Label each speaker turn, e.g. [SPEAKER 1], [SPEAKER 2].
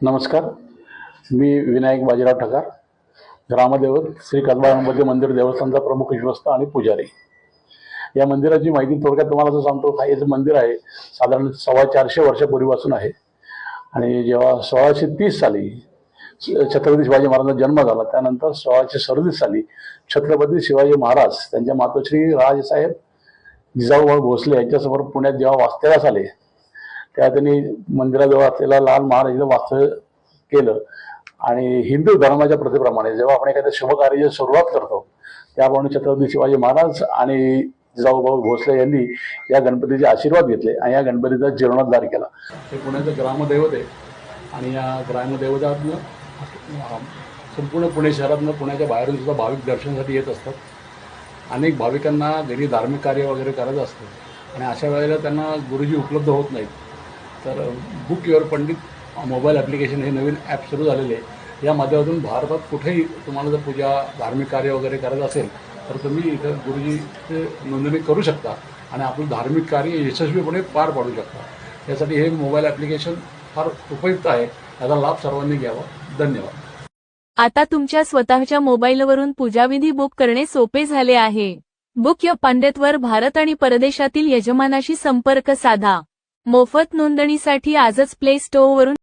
[SPEAKER 1] नमस्कार. मी विनायक बाजीराव ठकार, ग्रामदैवत श्री कसबा मंदिर देवस्थानचा प्रमुख विश्वस्त आणि पुजारी. या मंदिराची माहिती थोडक्यात तुम्हाला असं सांगतो. हा याचं मंदिर आहे साधारण 450 वर्षापूर्वीपासून आहे. आणि जेव्हा 1630 साली छत्रपती शिवाजी महाराजांचा जन्म झाला, त्यानंतर 1637 साली छत्रपती शिवाजी महाराज त्यांच्या मातोश्री राजसाहेब जिजाऊबाई भोसले यांच्यासमोर पुण्यात जेव्हा वास्तव्यास आले, त्या त्यांनी मंदिराजवळ असलेला लाल महाल इथं वास्तव्य केलं. आणि हिंदू धर्माच्या प्रथेप्रमाणे जेव्हा आपण एखाद्या शुभ कार्याची सुरुवात करतो, त्याप्रमाणे छत्रपती शिवाजी महाराज आणि जिजाऊबाई भोसले यांनी या गणपतीचे आशीर्वाद घेतले आणि या गणपतीचा जीर्णोद्धार केला. हे पुण्याचं ग्रामदैवत आहे आणि या ग्रामदैवतातनं संपूर्ण पुणे शहरातनं, पुण्याच्या बाहेरून सुद्धा भाविक दर्शनासाठी येत असतात. अनेक भाविकांना घरी धार्मिक कार्य वगैरे करायचं असतं आणि अशा वेळेला त्यांना गुरुजी उपलब्ध होत नाहीत. तर book your Pandit mobile application हे नवीन ॲप सुरू झालेले आहे. या माध्यमातून भारतात कुठेही तुम्हाला जर पूजा धार्मिक कार्य वगैरे करायचं असेल तर तुम्ही इथं गुरुजीची नोंदणी करू शकता आणि आपलं धार्मिक कार्य यशस्वीपणे पार पाडू शकता. यासाठी हे मोबाईल ॲप्लिकेशन फार उपयुक्त आहे. याचा लाभ सर्वांनी घ्यावा. धन्यवाद.
[SPEAKER 2] आता तुमच्या स्वतःच्या मोबाईलवरून पूजाविधी बुक करणे सोपे झाले आहे. बुक युअर पंडितवर भारत आणि परदेशातील यजमानाशी संपर्क साधा. मोफत नोंदणीसाठी आजच प्ले स्टोअरवरून